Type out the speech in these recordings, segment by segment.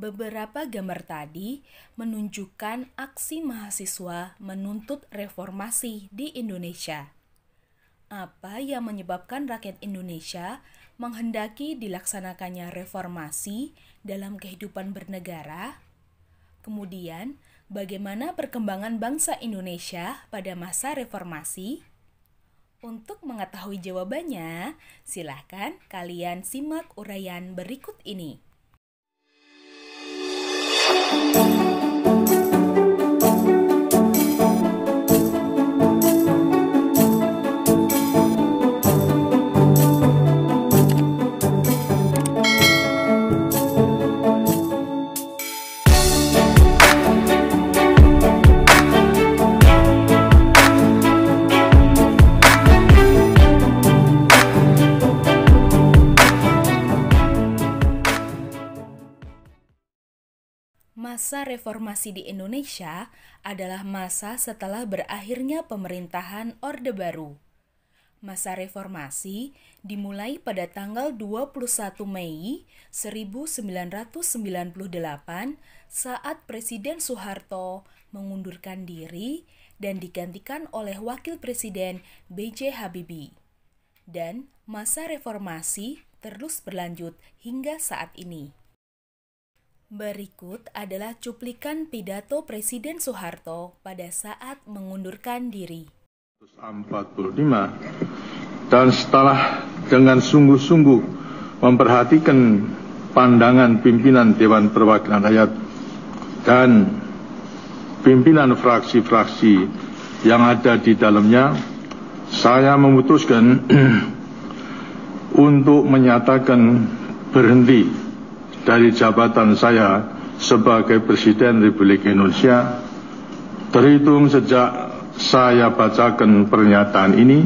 Beberapa gambar tadi menunjukkan aksi mahasiswa menuntut reformasi di Indonesia. Apa yang menyebabkan rakyat Indonesia menghendaki dilaksanakannya reformasi dalam kehidupan bernegara? Kemudian, bagaimana perkembangan bangsa Indonesia pada masa reformasi? Untuk mengetahui jawabannya, silakan kalian simak uraian berikut ini. Masa reformasi di Indonesia adalah masa setelah berakhirnya pemerintahan Orde Baru. Masa reformasi dimulai pada tanggal 21 Mei 1998 saat Presiden Soeharto mengundurkan diri dan digantikan oleh Wakil Presiden B.J. Habibie. Dan masa reformasi terus berlanjut hingga saat ini. Berikut adalah cuplikan pidato Presiden Soeharto pada saat mengundurkan diri. 1945 dan setelah dengan sungguh-sungguh memperhatikan pandangan pimpinan Dewan Perwakilan Rakyat dan pimpinan fraksi-fraksi yang ada di dalamnya, saya memutuskan untuk menyatakan berhenti dari jabatan saya sebagai Presiden Republik Indonesia terhitung sejak saya bacakan pernyataan ini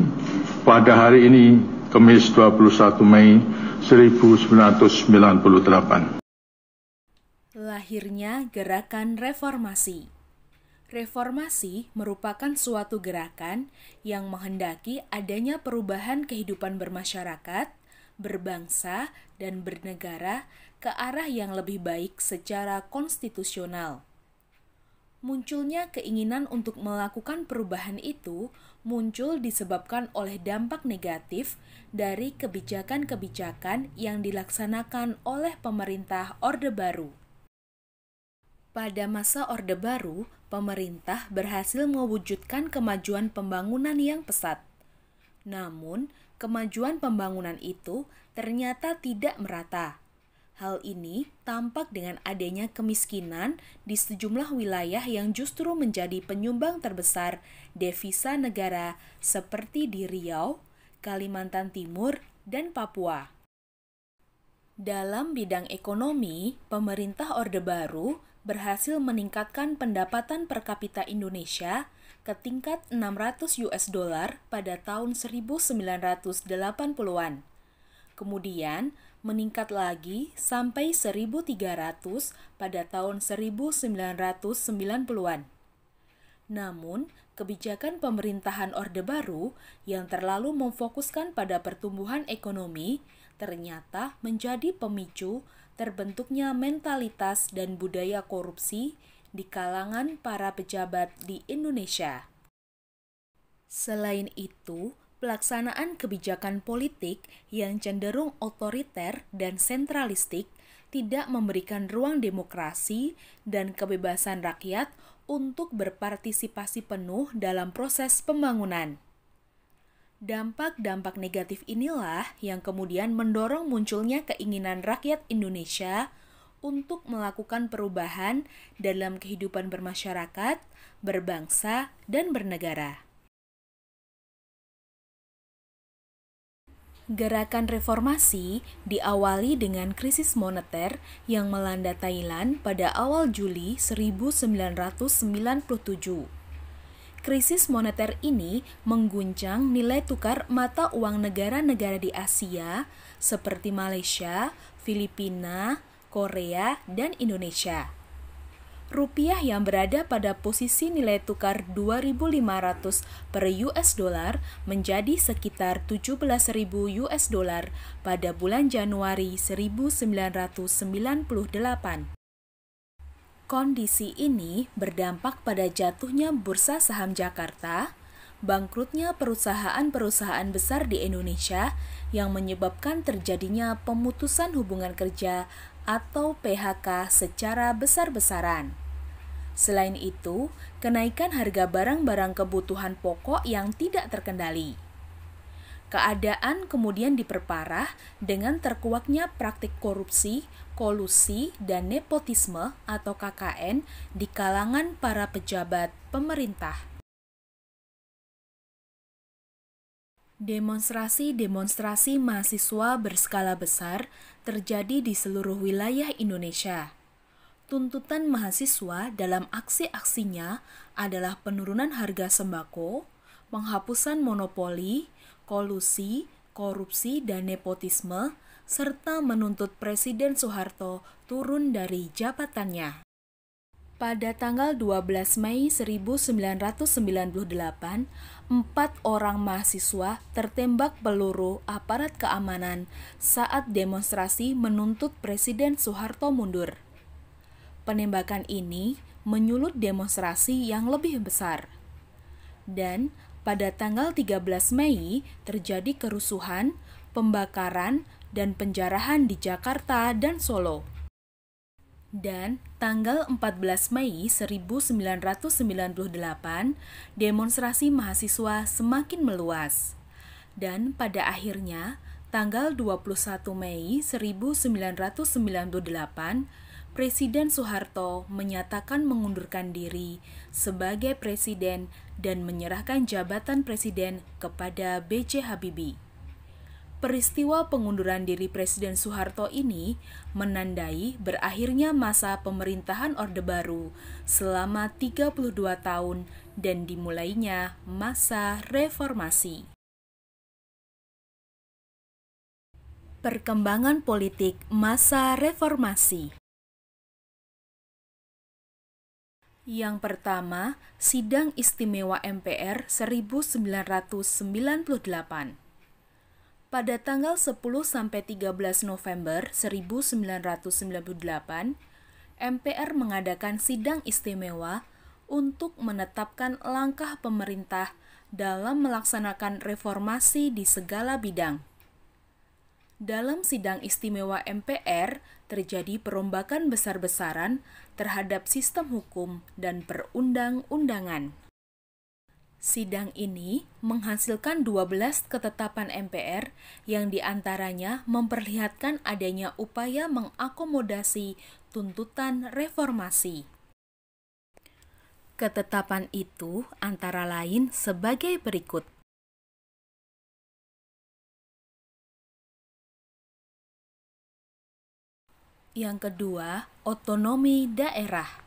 pada hari ini, Kamis 21 Mei 1998. Lahirnya Gerakan Reformasi. Reformasi merupakan suatu gerakan yang menghendaki adanya perubahan kehidupan bermasyarakat, berbangsa, dan bernegara ke arah yang lebih baik secara konstitusional. Munculnya keinginan untuk melakukan perubahan itu muncul disebabkan oleh dampak negatif dari kebijakan-kebijakan yang dilaksanakan oleh pemerintah Orde Baru. Pada masa Orde Baru, pemerintah berhasil mewujudkan kemajuan pembangunan yang pesat. Namun, kemajuan pembangunan itu ternyata tidak merata. Hal ini tampak dengan adanya kemiskinan di sejumlah wilayah yang justru menjadi penyumbang terbesar devisa negara seperti di Riau, Kalimantan Timur, dan Papua. Dalam bidang ekonomi, pemerintah Orde Baru berhasil meningkatkan pendapatan per kapita Indonesia ke tingkat $600 pada tahun 1980-an. Kemudian, meningkat lagi sampai 1.300 pada tahun 1990-an. Namun, kebijakan pemerintahan Orde Baru yang terlalu memfokuskan pada pertumbuhan ekonomi ternyata menjadi pemicu terbentuknya mentalitas dan budaya korupsi di kalangan para pejabat di Indonesia. Selain itu, pelaksanaan kebijakan politik yang cenderung otoriter dan sentralistik tidak memberikan ruang demokrasi dan kebebasan rakyat untuk berpartisipasi penuh dalam proses pembangunan. Dampak-dampak negatif inilah yang kemudian mendorong munculnya keinginan rakyat Indonesia untuk melakukan perubahan dalam kehidupan bermasyarakat, berbangsa, dan bernegara. Gerakan reformasi diawali dengan krisis moneter yang melanda Thailand pada awal Juli 1997. Krisis moneter ini mengguncang nilai tukar mata uang negara-negara di Asia seperti Malaysia, Filipina, Korea, dan Indonesia. Rupiah yang berada pada posisi nilai tukar 2.500 per US dollar menjadi sekitar 17.000 US dollar pada bulan Januari 1998. Kondisi ini berdampak pada jatuhnya bursa saham Jakarta, bangkrutnya perusahaan-perusahaan besar di Indonesia yang menyebabkan terjadinya pemutusan hubungan kerja atau PHK secara besar-besaran. Selain itu, kenaikan harga barang-barang kebutuhan pokok yang tidak terkendali. Keadaan kemudian diperparah dengan terkuaknya praktik korupsi, kolusi, dan nepotisme atau KKN di kalangan para pejabat pemerintah. Demonstrasi-demonstrasi mahasiswa berskala besar terjadi di seluruh wilayah Indonesia. Tuntutan mahasiswa dalam aksi-aksinya adalah penurunan harga sembako, penghapusan monopoli, kolusi, korupsi, dan nepotisme, serta menuntut Presiden Soeharto turun dari jabatannya. Pada tanggal 12 Mei 1998, 4 orang mahasiswa tertembak peluru aparat keamanan saat demonstrasi menuntut Presiden Soeharto mundur. Penembakan ini menyulut demonstrasi yang lebih besar. Dan pada tanggal 13 Mei terjadi kerusuhan, pembakaran, dan penjarahan di Jakarta dan Solo. Dan tanggal 14 Mei 1998, demonstrasi mahasiswa semakin meluas. Dan pada akhirnya, tanggal 21 Mei 1998, Presiden Soeharto menyatakan mengundurkan diri sebagai presiden dan menyerahkan jabatan presiden kepada B.J. Habibie. Peristiwa pengunduran diri Presiden Soeharto ini menandai berakhirnya masa pemerintahan Orde Baru selama 32 tahun dan dimulainya masa reformasi. Perkembangan politik masa reformasi. Yang pertama, Sidang Istimewa MPR 1998. Pada tanggal 10–13 November 1998, MPR mengadakan sidang istimewa untuk menetapkan langkah pemerintah dalam melaksanakan reformasi di segala bidang. Dalam sidang istimewa MPR, terjadi perombakan besar-besaran terhadap sistem hukum dan perundang-undangan. Sidang ini menghasilkan 12 ketetapan MPR yang diantaranya memperlihatkan adanya upaya mengakomodasi tuntutan reformasi. Ketetapan itu antara lain sebagai berikut. Yang kedua, otonomi daerah.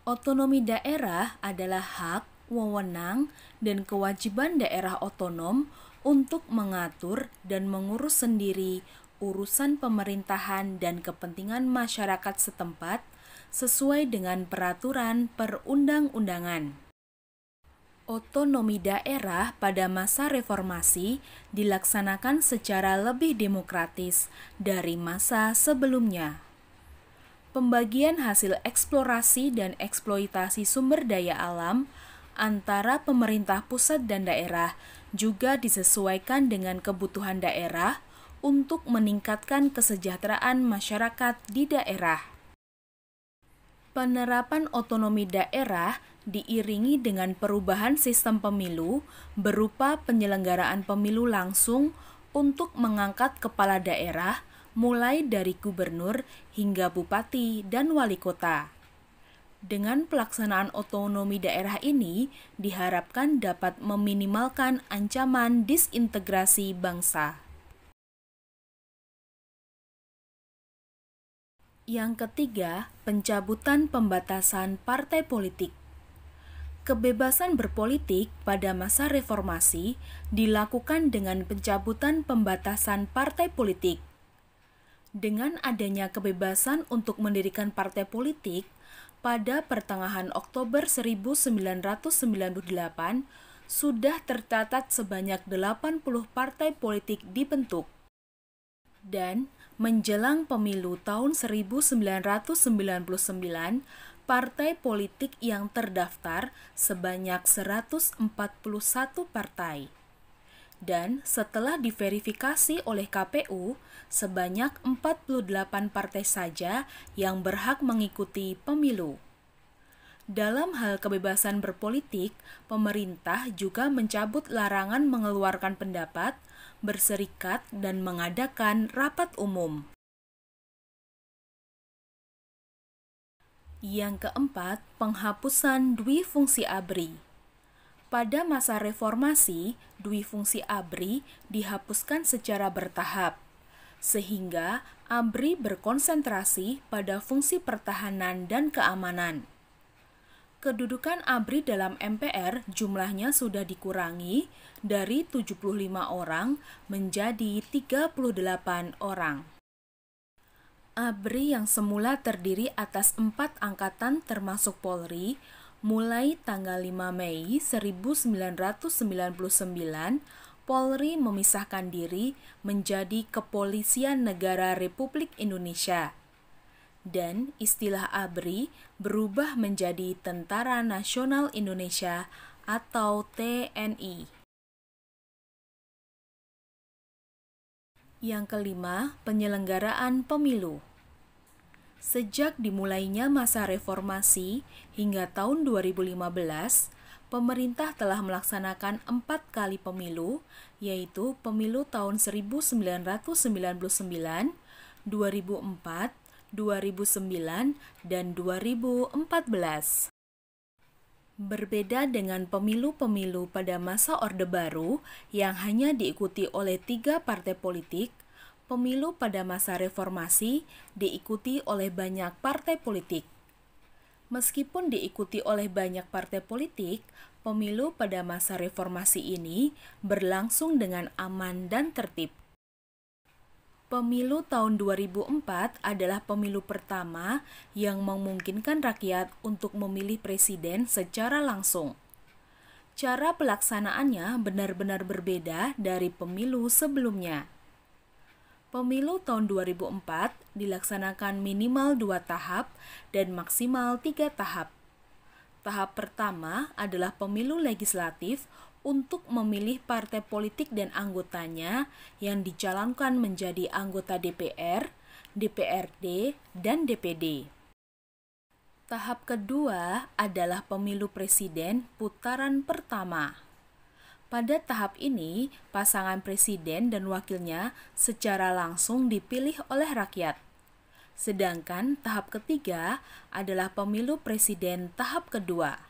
Otonomi daerah adalah hak, wewenang, dan kewajiban daerah otonom untuk mengatur dan mengurus sendiri urusan pemerintahan dan kepentingan masyarakat setempat sesuai dengan peraturan perundang-undangan. Otonomi daerah pada masa reformasi dilaksanakan secara lebih demokratis dari masa sebelumnya. Pembagian hasil eksplorasi dan eksploitasi sumber daya alam antara pemerintah pusat dan daerah juga disesuaikan dengan kebutuhan daerah untuk meningkatkan kesejahteraan masyarakat di daerah. Penerapan otonomi daerah diiringi dengan perubahan sistem pemilu berupa penyelenggaraan pemilu langsung untuk mengangkat kepala daerah mulai dari gubernur hingga bupati dan wali kota. Dengan pelaksanaan otonomi daerah ini diharapkan dapat meminimalkan ancaman disintegrasi bangsa. Yang ketiga, pencabutan pembatasan partai politik. Kebebasan berpolitik pada masa reformasi dilakukan dengan pencabutan pembatasan partai politik. Dengan adanya kebebasan untuk mendirikan partai politik, pada pertengahan Oktober 1998 sudah tercatat sebanyak 80 partai politik dibentuk. Dan menjelang pemilu tahun 1999, partai politik yang terdaftar sebanyak 141 partai. Dan setelah diverifikasi oleh KPU, sebanyak 48 partai saja yang berhak mengikuti pemilu. Dalam hal kebebasan berpolitik, pemerintah juga mencabut larangan mengeluarkan pendapat, berserikat, dan mengadakan rapat umum. Yang keempat, penghapusan dwifungsi ABRI. Pada masa reformasi, dwifungsi ABRI dihapuskan secara bertahap, sehingga ABRI berkonsentrasi pada fungsi pertahanan dan keamanan. Kedudukan ABRI dalam MPR jumlahnya sudah dikurangi dari 75 orang menjadi 38 orang. ABRI yang semula terdiri atas 4 angkatan termasuk Polri, mulai tanggal 5 Mei 1999, Polri memisahkan diri menjadi Kepolisian Negara Republik Indonesia. Dan istilah ABRI berubah menjadi Tentara Nasional Indonesia atau TNI. Yang kelima, penyelenggaraan pemilu. Sejak dimulainya masa reformasi hingga tahun 2015, pemerintah telah melaksanakan 4 kali pemilu, yaitu pemilu tahun 1999, 2004, 2009, dan 2014. Berbeda dengan pemilu-pemilu pada masa Orde Baru yang hanya diikuti oleh 3 partai politik, pemilu pada masa reformasi diikuti oleh banyak partai politik. Meskipun diikuti oleh banyak partai politik, pemilu pada masa reformasi ini berlangsung dengan aman dan tertib. Pemilu tahun 2004 adalah pemilu pertama yang memungkinkan rakyat untuk memilih presiden secara langsung. Cara pelaksanaannya benar-benar berbeda dari pemilu sebelumnya. Pemilu tahun 2004 dilaksanakan minimal 2 tahap dan maksimal 3 tahap. Tahap pertama adalah pemilu legislatif untuk memilih partai politik dan anggotanya yang dicalonkan menjadi anggota DPR, DPRD, dan DPD. Tahap kedua adalah pemilu presiden putaran pertama. Pada tahap ini, pasangan presiden dan wakilnya secara langsung dipilih oleh rakyat. Sedangkan tahap ketiga adalah pemilu presiden tahap kedua.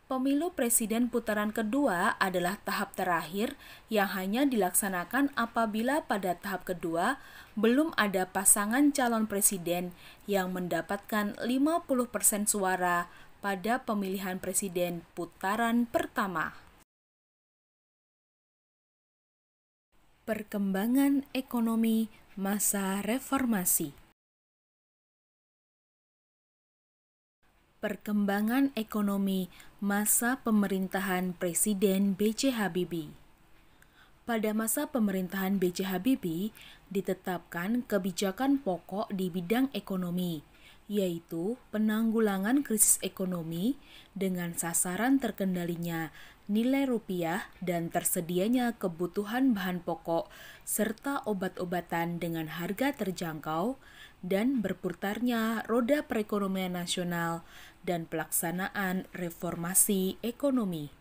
Pemilu presiden putaran kedua adalah tahap terakhir yang hanya dilaksanakan apabila pada tahap kedua belum ada pasangan calon presiden yang mendapatkan 50% suara pada pemilihan presiden putaran pertama. Perkembangan ekonomi masa reformasi. Perkembangan ekonomi masa pemerintahan Presiden B.J. Habibie. Pada masa pemerintahan B.J. Habibie, ditetapkan kebijakan pokok di bidang ekonomi, yaitu penanggulangan krisis ekonomi dengan sasaran terkendalinya nilai rupiah dan tersedianya kebutuhan bahan pokok serta obat-obatan dengan harga terjangkau, dan berputarnya roda perekonomian nasional dan pelaksanaan reformasi ekonomi.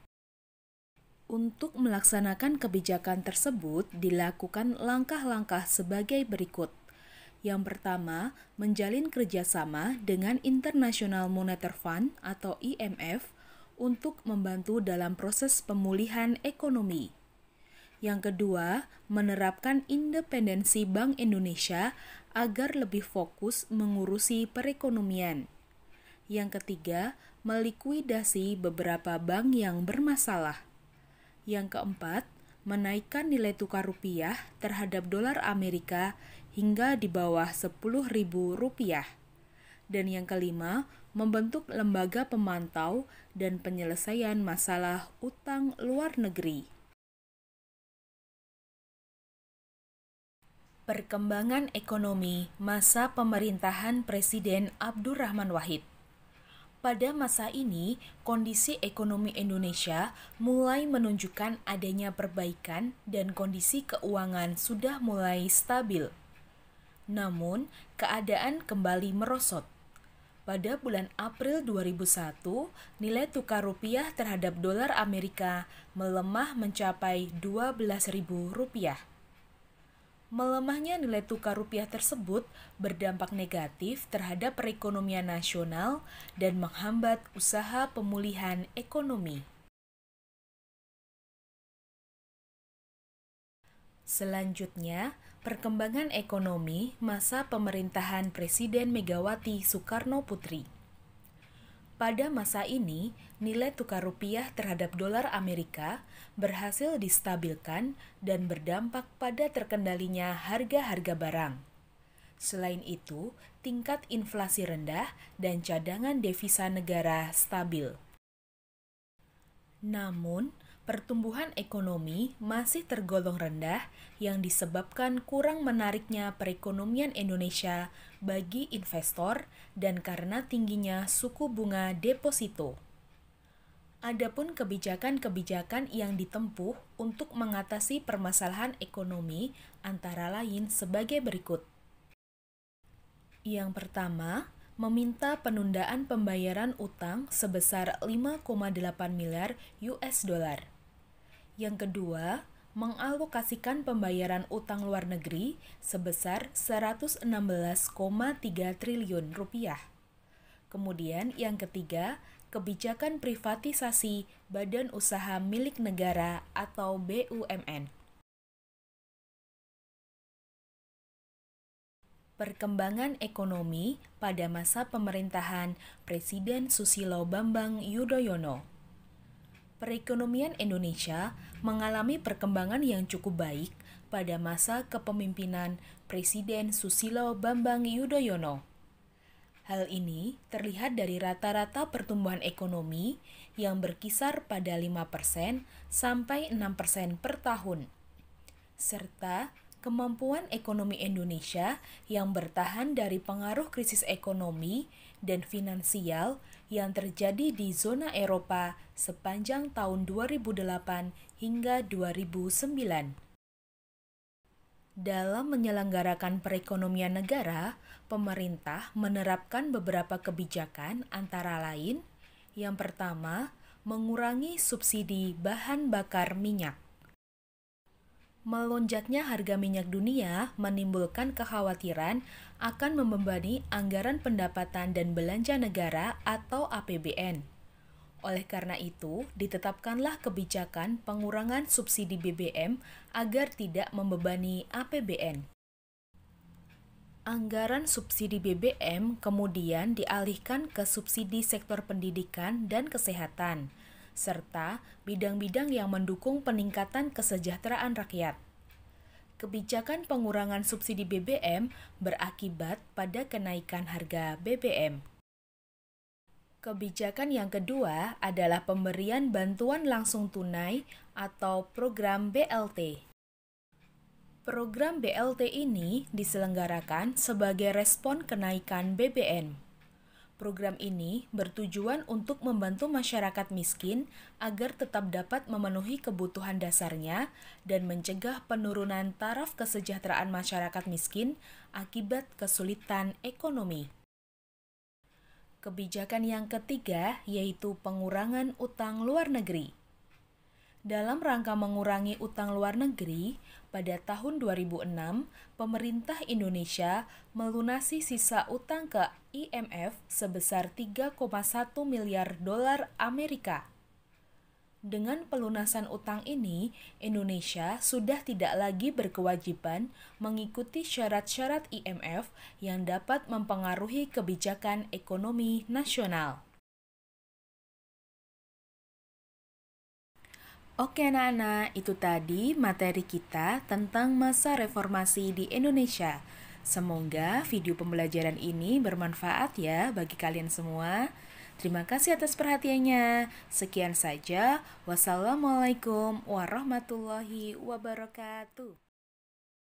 Untuk melaksanakan kebijakan tersebut dilakukan langkah-langkah sebagai berikut. Yang pertama, menjalin kerjasama dengan International Monetary Fund atau IMF untuk membantu dalam proses pemulihan ekonomi. Yang kedua, menerapkan independensi Bank Indonesia agar lebih fokus mengurusi perekonomian. Yang ketiga, melikuidasi beberapa bank yang bermasalah. Yang keempat, menaikkan nilai tukar rupiah terhadap dolar Amerika hingga di bawah Rp10.000. Dan yang kelima, membentuk lembaga pemantau dan penyelesaian masalah utang luar negeri. Perkembangan ekonomi masa pemerintahan Presiden Abdurrahman Wahid. Pada masa ini, kondisi ekonomi Indonesia mulai menunjukkan adanya perbaikan dan kondisi keuangan sudah mulai stabil. Namun, keadaan kembali merosot. Pada bulan April 2001, nilai tukar rupiah terhadap dolar Amerika melemah mencapai Rp12.000. Melemahnya nilai tukar rupiah tersebut berdampak negatif terhadap perekonomian nasional dan menghambat usaha pemulihan ekonomi. Selanjutnya, perkembangan ekonomi masa pemerintahan Presiden Megawati Soekarno Putri. Pada masa ini, nilai tukar rupiah terhadap dolar Amerika berhasil distabilkan dan berdampak pada terkendalinya harga-harga barang. Selain itu, tingkat inflasi rendah dan cadangan devisa negara stabil. Namun, pertumbuhan ekonomi masih tergolong rendah yang disebabkan kurang menariknya perekonomian Indonesia bagi investor dan karena tingginya suku bunga deposito. Adapun kebijakan-kebijakan yang ditempuh untuk mengatasi permasalahan ekonomi antara lain sebagai berikut. Yang pertama, meminta penundaan pembayaran utang sebesar 5,8 miliar US dollar. Yang kedua, mengalokasikan pembayaran utang luar negeri sebesar 116,3 triliun rupiah. Kemudian yang ketiga, kebijakan privatisasi badan usaha milik negara atau BUMN. Perkembangan ekonomi pada masa pemerintahan Presiden Susilo Bambang Yudhoyono. Perekonomian Indonesia mengalami perkembangan yang cukup baik pada masa kepemimpinan Presiden Susilo Bambang Yudhoyono. Hal ini terlihat dari rata-rata pertumbuhan ekonomi yang berkisar pada 5% sampai 6% per tahun, serta kemampuan ekonomi Indonesia yang bertahan dari pengaruh krisis ekonomi dan finansial yang terjadi di zona Eropa sepanjang tahun 2008 hingga 2009. Dalam menyelenggarakan perekonomian negara, pemerintah menerapkan beberapa kebijakan antara lain, yang pertama, mengurangi subsidi bahan bakar minyak. Melonjaknya harga minyak dunia menimbulkan kekhawatiran akan membebani anggaran pendapatan dan belanja negara atau APBN. Oleh karena itu, ditetapkanlah kebijakan pengurangan subsidi BBM agar tidak membebani APBN. Anggaran subsidi BBM kemudian dialihkan ke subsidi sektor pendidikan dan kesehatan, serta bidang-bidang yang mendukung peningkatan kesejahteraan rakyat. Kebijakan pengurangan subsidi BBM berakibat pada kenaikan harga BBM. Kebijakan yang kedua adalah pemberian bantuan langsung tunai atau program BLT. Program BLT ini diselenggarakan sebagai respon kenaikan BBM. Program ini bertujuan untuk membantu masyarakat miskin agar tetap dapat memenuhi kebutuhan dasarnya dan mencegah penurunan taraf kesejahteraan masyarakat miskin akibat kesulitan ekonomi. Kebijakan yang ketiga yaitu pengurangan utang luar negeri. Dalam rangka mengurangi utang luar negeri, pada tahun 2006, pemerintah Indonesia melunasi sisa utang ke IMF sebesar 3,1 miliar dolar Amerika. Dengan pelunasan utang ini, Indonesia sudah tidak lagi berkewajiban mengikuti syarat-syarat IMF yang dapat mempengaruhi kebijakan ekonomi nasional. Oke anak-anak, itu tadi materi kita tentang masa reformasi di Indonesia. Semoga video pembelajaran ini bermanfaat ya bagi kalian semua. Terima kasih atas perhatiannya. Sekian saja. Wassalamualaikum warahmatullahi wabarakatuh.